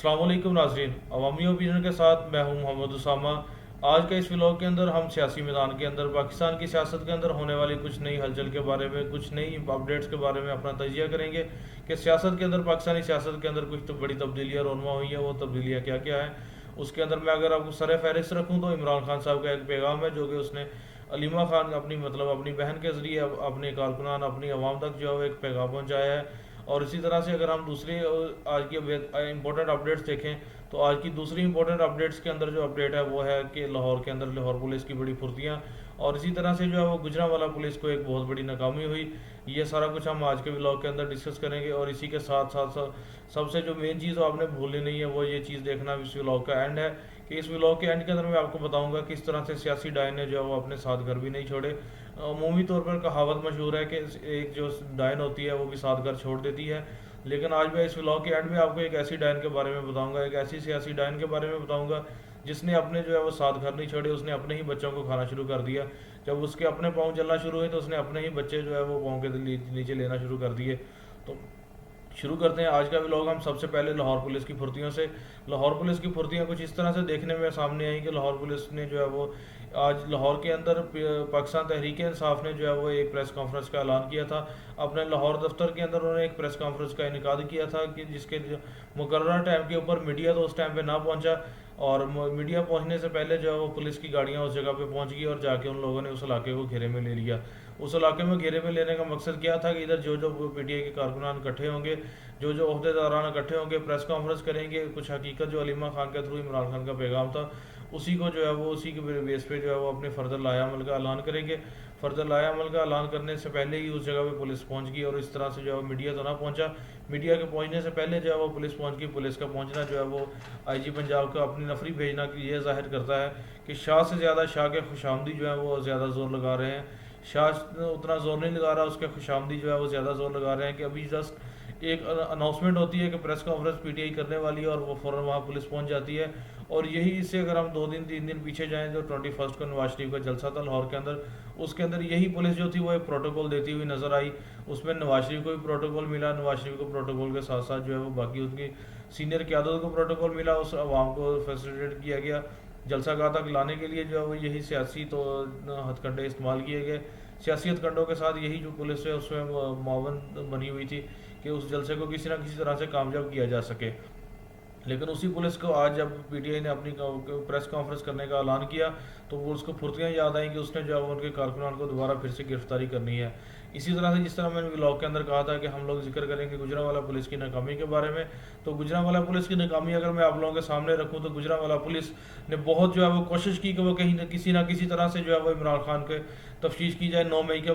अस्सलाम वालेकुम नाज़रीन, अवामी ओपिनियन के साथ मैं हूं मोहम्मद उसामा। आज के इस व्लॉग के अंदर हम सियासी मैदान के अंदर पाकिस्तान की सियासत के अंदर होने वाली कुछ नई हलचल के बारे में, कुछ नई अपडेट्स के बारे में अपना तजिया करेंगे कि सियासत के अंदर, पाकिस्तानी सियासत के अंदर कुछ तो बड़ी तब्दीलियाँ रोनमा हुई हैं। वो तब्दीलियाँ क्या क्या हैं उसके अंदर मैं अगर आपको सर फहरिस्त रखूँ तो इमरान खान साहब का एक पैगाम है जो कि उसने अलीमा खान अपनी बहन के ज़रिए अपने कारकुनान, अपनी आवाम तक जो है एक पैगाम पहुँचाया है। और इसी तरह से अगर हम दूसरी आज की इंपॉर्टेंट अपडेट्स देखें तो आज की दूसरी इंपॉर्टेंट अपडेट्स के अंदर जो अपडेट है वो है कि लाहौर के अंदर लाहौर पुलिस की बड़ी फुर्तियाँ, और इसी तरह से जो है वो गुजरांवाला पुलिस को एक बहुत बड़ी नाकामी हुई। ये सारा कुछ हम आज के व्लॉग के अंदर डिस्कस करेंगे। और इसी के साथ साथ सबसे जो मेन चीज़ आपने भूलनी नहीं है वो ये चीज़ देखना इस व्लॉग का एंड है कि इस व्लॉग के एंड के अंदर मैं आपको बताऊंगा किस तरह से सियासी डायन ने जो है वो अपने साथ घर भी नहीं छोड़े। अमूमी तौर पर कहावत मशहूर है कि एक जो डायन होती है वो भी साथ घर छोड़ देती है, लेकिन आज मैं इस व्लॉग के एंड में आपको एक ऐसी डायन के बारे में बताऊंगा, एक ऐसी सियासी डायन के बारे में बताऊंगा जिसने अपने जो है वो साथ घर नहीं छोड़े। उसने अपने ही बच्चों को खाना शुरू कर दिया। जब उसके अपने पाँव चलना शुरू हुए तो उसने अपने ही बच्चे जो है वो पाँव के नीचे लेना शुरू कर दिए। तो शुरू करते हैं आज का व्लॉग हम सबसे पहले लाहौर पुलिस की फुर्तियों से। लाहौर पुलिस की फुर्तियाँ कुछ इस तरह से देखने में सामने आई कि लाहौर पुलिस ने जो है वो आज लाहौर के अंदर पाकिस्तान तहरीक इंसाफ ने जो है वो एक प्रेस कॉन्फ्रेंस का ऐलान किया था। अपने लाहौर दफ्तर के अंदर उन्होंने एक प्रेस कॉन्फ्रेंस का इनेकाद किया था कि जिसके मुकर्रर टाइम के ऊपर मीडिया तो उस टाइम पे ना पहुंचा, और मीडिया पहुंचने से पहले जो है वो पुलिस की गाड़ियां उस जगह पे पहुंच गई और जाके उन लोगों ने उस इलाके को घेरे में ले लिया। उस इलाके में घेरे में लेने का मकसद क्या था कि इधर जो जो पीटीआई के कारकुनान इकट्ठे होंगे, जो जो अहदेदारान इकट्ठे होंगे, प्रेस कॉन्फ्रेंस करेंगे, कुछ हकीकत जो अलीमा खान के थ्रू इमरान खान का पैगाम था उसी को जो है वो उसी के बेस पे जो है वो अपने फर्दर लाया अमल का ऐलान करेंगे। फर्दर लाया अमल का ऐलान करने से पहले ही उस जगह पे पुलिस पहुंच गई, और इस तरह से जो है मीडिया तो ना पहुंचा, मीडिया के पहुंचने से पहले जो है वो पुलिस पहुंच गई। पुलिस का पहुंचना जो है वो आईजी पंजाब का अपनी नफरी भेजना की ये जाहिर करता है कि शाह से ज़्यादा शाह के खुशामदी जो है वो ज़्यादा जोर लगा रहे हैं। शाह उतना जोर नहीं लगा रहा, उसके खुशामदी जो है वो ज़्यादा जोर लगा रहे हैं कि अभी जस्ट एक अनाउंसमेंट होती है कि प्रेस कॉन्फ्रेंस पीटीआई करने वाली है और वो फ़ौरन वहाँ पुलिस पहुँच जाती है। और यही इससे अगर हम 2 दिन 3 दिन पीछे जाएं, जो 21 को नवाज शरीफ का जलसा था लाहौर के अंदर, उसके अंदर यही पुलिस जो थी वो एक प्रोटोकॉल देती हुई नजर आई। उसमें नवाज शरीफ को भी प्रोटोकॉल मिला, नवाज शरीफ को प्रोटोकॉल के साथ साथ जो है वो बाकी उनकी सीनियर क़यादत को प्रोटोकॉल मिला, उस आवाम को फैसिलिटेट किया गया। जलसा गाह तक लाने के लिए जो है वो यही सियासी तो हथकंडे इस्तेमाल किए गए। सियासी हथकंडों के साथ यही जो पुलिस है उसमें मुआवन बनी हुई थी कि उस जलसे को किसी ना किसी तरह से कामयाब किया जा सके। लेकिन उसी पुलिस को आज जब पीटीआई ने अपनी प्रेस कॉन्फ्रेंस करने का ऐलान किया तो वो उसको फुर्तियाँ याद आई कि उसने जो है उनके कारकुनान को दोबारा फिर से गिरफ्तारी करनी है। इसी तरह से जिस तरह मैंने व्लॉग के अंदर कहा था कि हम लोग जिक्र करेंगे गुजरांवाला पुलिस की नाकामी के बारे में, तो गुजरांवाला पुलिस की नाकामी अगर मैं आप लोगों के सामने रखूं तो गुजरांवाला पुलिस ने बहुत जो है वो कोशिश की कि वो कहीं ना किसी तरह से जो है वो इमरान खान के तफ्तीश की जाए 9 मई के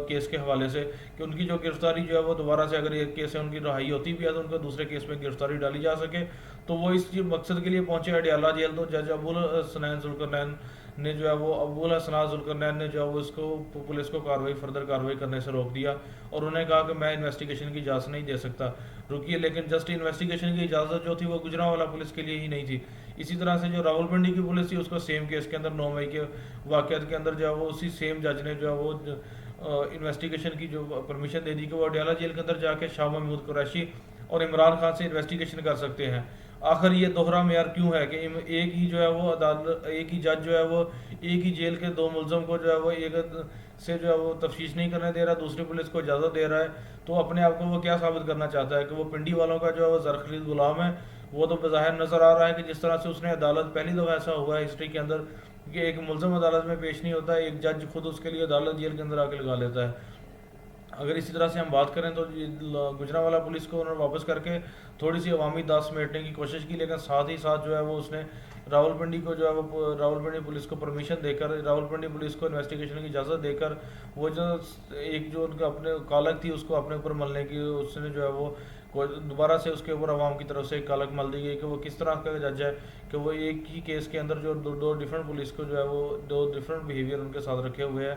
केस के हवाले से, कि उनकी जो गिरफ्तारी जो है वो दोबारा से अगर एक केस से उनकी रहाई होती भी है तो उनको दूसरे केस में गिरफ्तारी डाली जा सके। तो वो इस मकसद के लिए पहुंचे अडियाला जेल। तो जज अबुल हसनैन जुल्करनैन ने जो है वो अबुल हसना जुल्करनैन ने जो है वो इसको पुलिस को फर्दर कार्रवाई करने से रोक दिया और उन्हें कहा कि मैं इन्वेस्टिगेशन की इजाज़त नहीं दे सकता, रुकिए। लेकिन जस्ट इन्वेस्टिगेशन की इजाज़त जो थी वो गुजरांवाला पुलिस के लिए ही नहीं थी। इसी तरह से जो रावलपिंडी की पुलिस थी उसको सेम केस के अंदर 9 मई के वाक़यात के अंदर जो है वो उसी सेम जज ने जो है वो इन्वेस्टिगेशन की जो परमिशन दे दी कि वो अडियाला जेल के अंदर जाके शाह महमूद कुरैशी और इमरान खान से इन्वेस्टिगेशन कर सकते हैं। आखिर ये दोहरा मेयार क्यों है कि एक ही जो है वो अदालत, एक ही जज जो है वो एक ही जेल के 2 मुलजम को जो है वो एक से जो है वो तफ्तीश नहीं करने दे रहा, दूसरी पुलिस को इजाज़त दे रहा है। तो अपने आप को वो क्या साबित करना चाहता है कि वो पिंडी वालों का जो है वो ज़रख़रीद गुलाम है। वो तो बज़ाहिर नज़र आ रहा है कि जिस तरह से उसने अदालत, पहली दफ़ा ऐसा हुआ है हिस्ट्री के अंदर कि एक मुलजम अदालत में पेश नहीं होता, एक जज खुद उसके लिए अदालत जेल के अंदर आके लगा लेता है। अगर इसी तरह से हम बात करें तो गुजरांवाला पुलिस को उन्होंने वापस करके थोड़ी सी अवामी दाद समेटने की कोशिश की, लेकिन साथ ही साथ जो है वो उसने रावलपिंडी को जो है वो रावलपिंडी पुलिस को परमिशन देकर, रावलपिंडी पुलिस को इन्वेस्टिगेशन की इजाज़त देकर वो जो उनका अपने कालक थी उसको अपने ऊपर मलने की, उसने जो है वो दोबारा से उसके ऊपर आवाम की तरफ से एक कालक मल दी गई कि वो किस तरह का जज है कि वो एक ही केस के अंदर जो दो डिफरेंट पुलिस को जो है वो 2 डिफरेंट बिहेवियर उनके साथ रखे हुए हैं।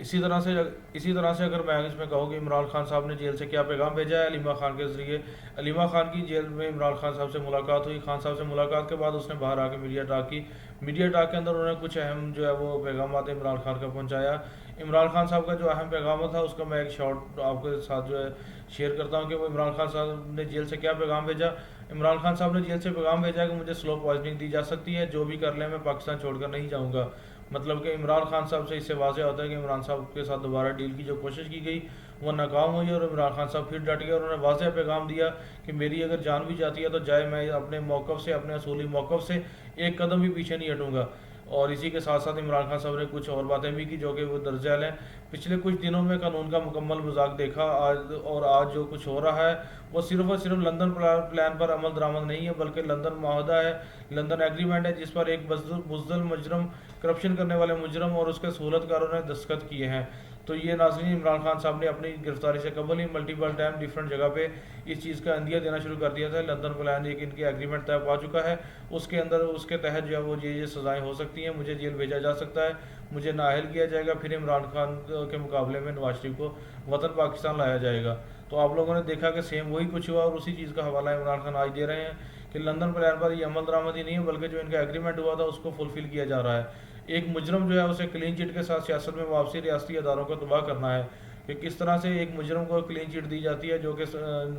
इसी तरह से अगर मैं इसमें कहूँ कि इमरान खान साहब ने जेल से क्या पैगाम भेजा है अलीमा खान के ज़रिए। अलीमा खान की जेल में इमरान खान साहब से मुलाकात हुई। खान साहब से मुलाकात के बाद उसने बाहर आकर मीडिया टॉक की। میڈیا ٹاک کے اندر انہوں نے کچھ اہم جو ہے وہ پیغامات عمران خان کا پہنچایا. عمران خان صاحب کا جو اہم پیغام تھا اس کا میں ایک شارٹ آپ کے ساتھ جو ہے شیئر کرتا ہوں کہ وہ عمران خان صاحب نے جیل سے کیا پیغام بھیجا. عمران خان صاحب نے جیل سے پیغام بھیجا کہ مجھے سلو پوائزننگ دی جا سکتی ہے, جو بھی کر لیں میں پاکستان چھوڑ کر نہیں جاؤں گا. مطلب کہ عمران خان صاحب سے اس سے واضح ہوتا ہے کہ عمران صاحب کے ساتھ دوبارہ ڈیل کی جو کوشش کی گئی وہ ناکام ہوئی, اور عمران خان صاحب پھر ڈٹ گئے اور انہوں نے واضح پیغام دیا کہ میری اگر جان بھی جاتی ہے تو جائے, میں اپنے موقف سے, اپنے اصولی موقف سے ایک قدم بھی پیچھے نہیں ہٹوں گا. اور اسی کے ساتھ ساتھ عمران خان صاحب نے کچھ اور باتیں بھی کی جو کہ وہ درج ذیل ہیں. پچھلے کچھ دنوں میں قانون کا مکمل مذاق دیکھا آج جو کچھ ہو رہا ہے وہ صرف اور صرف لندن پلان پر عمل درآمد نہیں ہے, بلکہ لندن معاہدہ ہے, لندن ایگریمنٹ ہے, جس پر ایک بزدل مجرم, کرپشن کرنے والے مجرم اور اس کے سہولت کاروں نے دستخط کیے ہیں. تو یہ ناظرین عمران خان صاحب نے اپنی گرفتاری سے قبل ہی ملٹیپل ٹائم ڈیفرنٹ جگہ پہ اس چیز کا عندیہ دینا شروع کر دیا تھا. لندن پلان ایک ان کی ایگریمنٹ طے پا چکا ہے, اس کے اندر اس کے تحت جو ہے وہ یہ سزائیں ہو سکتی ہیں, مجھے جیل بھیجا جا سکتا ہے, مجھے نااہل کیا جائے گا, پھر عمران خان کے مقابلے میں نواز شریف کو وطن پاکستان لایا جائے گا. تو آپ لوگوں نے دیکھا کہ سیم وہی کچھ ہوا, اور اسی چیز کا حوالہ عمران خان آج دے رہے ہیں کہ لندن پلان پر یہ عمل درآمد ہی نہیں ہے, بلکہ جو ان کا ایگریمنٹ ہوا تھا اس کو فلفل کیا جا رہا ہے. ایک مجرم جو ہے اسے کلین چٹ کے ساتھ سیاست میں واپسی ریاستی اداروں کو تباہ کرنا ہے, کہ کس طرح سے ایک مجرم کو کلین چٹ دی جاتی ہے جو کہ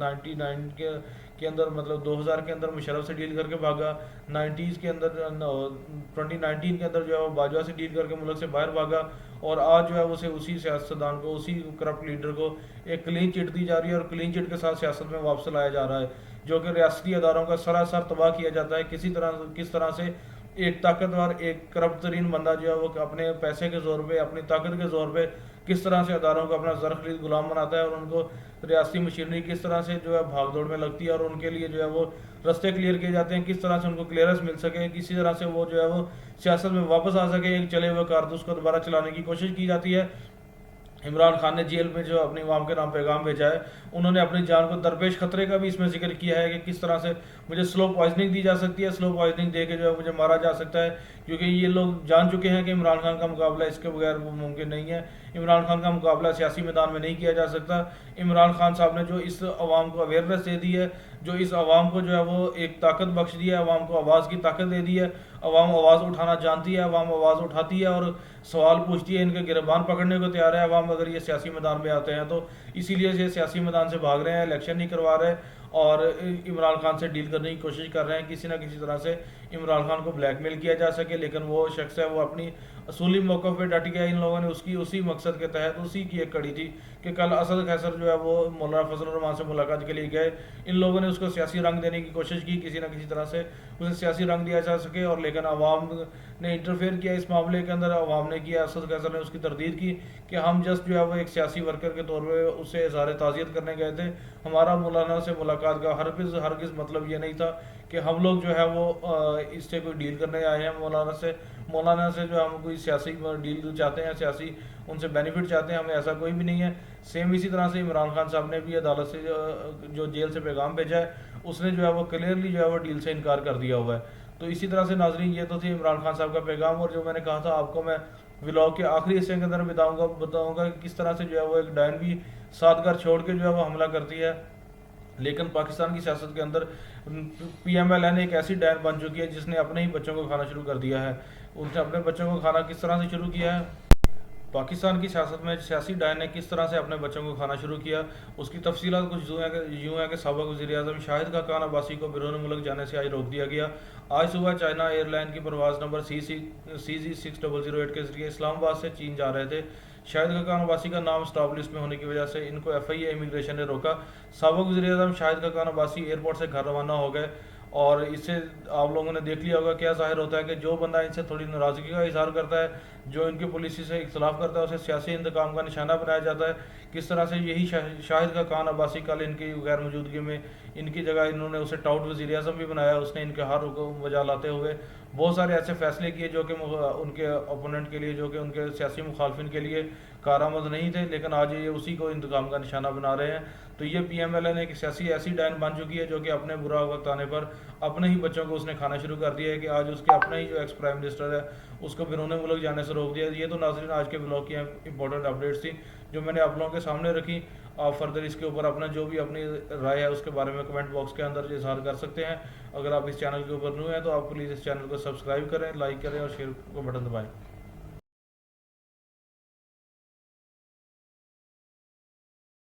99 کے اندر مطلب 2000 کے اندر مشرف سے ڈیل کر کے بھاگا, 90s کے اندر 2019 کے اندر جو ہے وہ باجوہ سے ڈیل کر کے ملک سے باہر بھاگا, اور آج جو ہے اسے اسی سیاستدان کو, اسی کرپٹ لیڈر کو ایک کلین چٹ دی جا رہی ہے, اور کلین چٹ کے ساتھ سیاست میں واپس لایا جا رہا ہے, جو کہ ریاستی اداروں کا سراسر تباہ کیا جاتا ہے. کس طرح سے ایک طاقتور, ایک کرپٹ ترین بندہ جو ہے وہ اپنے پیسے کے زور پہ, اپنی طاقت کے زور پہ کس طرح سے اداروں کو اپنا زر خرید غلام بناتا ہے, اور ان کو ریاستی مشینری کس طرح سے جو ہے بھاگ دوڑ میں لگتی ہے, اور ان کے لیے جو ہے وہ رستے کلیئر کیے جاتے ہیں, کس طرح سے ان کو کلیئرنس مل سکے, کسی طرح سے وہ جو ہے وہ سیاست میں واپس آ سکے, ایک چلے ہوئے کارتوس کو دوبارہ چلانے کی کوشش کی جاتی ہے. عمران خان نے جیل میں جو اپنی عوام کے نام پیغام بھیجا ہے, انہوں نے اپنی جان کو درپیش خطرے کا بھی اس میں ذکر کیا ہے کہ کس طرح سے مجھے سلو پوائزننگ دی جا سکتی ہے, سلو پوائزننگ دے کے جو ہے مجھے مارا جا سکتا ہے, کیونکہ یہ لوگ جان چکے ہیں کہ عمران خان کا مقابلہ اس کے بغیر وہ ممکن نہیں ہے. عمران خان کا مقابلہ سیاسی میدان میں نہیں کیا جا سکتا. عمران خان صاحب نے جو اس عوام کو اویئرنیس دے دی ہے, جو اس عوام کو جو ہے وہ ایک طاقت بخش دی ہے, عوام کو آواز کی طاقت دے دی ہے, عوام آواز اٹھانا جانتی ہے, عوام آواز اٹھاتی ہے اور سوال پوچھتی ہے, ان کے گربان پکڑنے کو تیار ہے عوام اگر یہ سیاسی میدان میں آتے ہیں تو. اسی لیے یہ سیاسی میدان سے بھاگ رہے ہیں, الیکشن نہیں کروا رہے, اور عمران خان سے ڈیل کرنے کی کوشش کر رہے ہیں کسی نہ کسی طرح سے عمران خان کو بلیک میل کیا جا سکے. لیکن وہ شخص ہے وہ اپنی اصولی موقف پہ ڈٹ گیا. ان لوگوں نے اسی مقصد کے تحت اسی کی ایک کڑی تھی کہ کل اسد قیصر جو ہے وہ مولانا فضل الرحمان سے ملاقات کے لیے گئے, ان لوگوں نے اس کو سیاسی رنگ دینے کی کوشش کی, کسی نہ کسی طرح سے اسے سیاسی رنگ دیا جا سکے, اور لیکن عوام نے انٹرفیئر کیا اس معاملے کے اندر. عوام نے کیا, اسد قیصر نے اس کی تردید کی کہ ہم جسٹ جو ہے وہ ایک سیاسی ورکر کے طور پہ اس سے اظہار تعزیت کرنے گئے تھے, ہمارا مولانا سے ملاقات کا ہرگز مطلب یہ نہیں تھا کہ ہم لوگ جو ہے وہ اس سے کوئی ڈیل کرنے آئے ہیں. مولانا سے جو ہم کوئی سیاسی ڈیل چاہتے ہیں, سیاسی ان سے بینیفٹ چاہتے ہیں, ہمیں ایسا کوئی بھی نہیں ہے. سیم اسی طرح سے عمران خان صاحب نے بھی عدالت سے جو جیل سے پیغام بھیجا ہے, اس نے جو ہے وہ کلیئرلی جو ہے وہ ڈیل سے انکار کر دیا ہوا ہے. تو اسی طرح سے ناظرین یہ تو تھی عمران خان صاحب کا پیغام, اور جو میں نے کہا تھا آپ کو میں ولاگ کے آخری حصے کے اندر بتاؤں گا کہ کس طرح سے جو ہے وہ ایک ڈائن بھی ساتھ گھر چھوڑ کے جو ہے وہ حملہ کرتی ہے. لیکن پاکستان کی سیاست کے اندر پی ایم ایل این ایک ایسی ڈائن بن چکی ہے جس نے اپنے ہی بچوں کو کھانا شروع کر دیا ہے. ان نے اپنے بچوں کو کھانا کس طرح سے شروع کیا ہے, پاکستان کی سیاست میں سیاسی ڈائن نے کس طرح سے اپنے بچوں کو کھانا شروع کیا, اس کی تفصیلات کچھ یوں ہے کہ سابق وزیر اعظم شاہد خاقان عباسی کو بیرون ملک جانے سے آج روک دیا گیا. آج صبح چائنا ایئر لائن کی پرواز نمبر CZ6008 کے ذریعے اسلام آباد سے چین جا رہے تھے. شاہد خاقان عباسی کا نام اسٹاپ لسٹ میں ہونے کی وجہ سے ان کو FIA امیگریشن نے روکا. سابق وزیر اعظم شاہد خاقان عباسی ایئرپورٹ سے گھر روانہ ہو گئے, اور اس سے آپ لوگوں نے دیکھ لیا ہوگا کیا ظاہر ہوتا ہے کہ جو بندہ ان سے تھوڑی ناراضگی کا اظہار کرتا ہے, جو ان کی پالیسی سے اختلاف کرتا ہے, اسے سیاسی انتقام کا نشانہ بنایا جاتا ہے. کس طرح سے یہی شاہد خاقان عباسی کل ان کی غیر موجودگی میں ان کی جگہ انہوں نے اسے ٹاؤٹ وزیر اعظم بھی بنایا. اس نے ان کے ہر کو وجہ لاتے ہوئے بہت سارے ایسے فیصلے کیے جو کہ ان کے اپوننٹ کے لیے, جو کہ ان کے سیاسی مخالفین کے لیے کارآمد نہیں تھے, لیکن آج یہ اسی کو انتقام کا نشانہ بنا رہے ہیں. تو یہ پی ایم ایل این ایک سیاسی ایسی ڈائن بن چکی ہے جو کہ اپنے برا وقت آنے پر اپنے ہی بچوں کو اس نے کھانا شروع کر دیا ہے, کہ آج اس کے اپنے ہی جو ایکس پرائم منسٹر ہے اس کو بیرون ملک جانے سے روک دیا. یہ تو ناظرین آج کے بلاگ کی امپورٹنٹ اپڈیٹس تھی جو میں نے آپ لوگوں کے سامنے رکھی. آپ فردر اس کے اوپر اپنا جو بھی اپنی رائے ہے اس کے بارے میں کمنٹ باکس کے اندر اظہار کر سکتے ہیں. اگر آپ اس چینل کے اوپر نیو ہیں تو آپ پلیز اس چینل کو سبسکرائب کریں, لائک کریں اور شیئر کو بٹن دبائیں.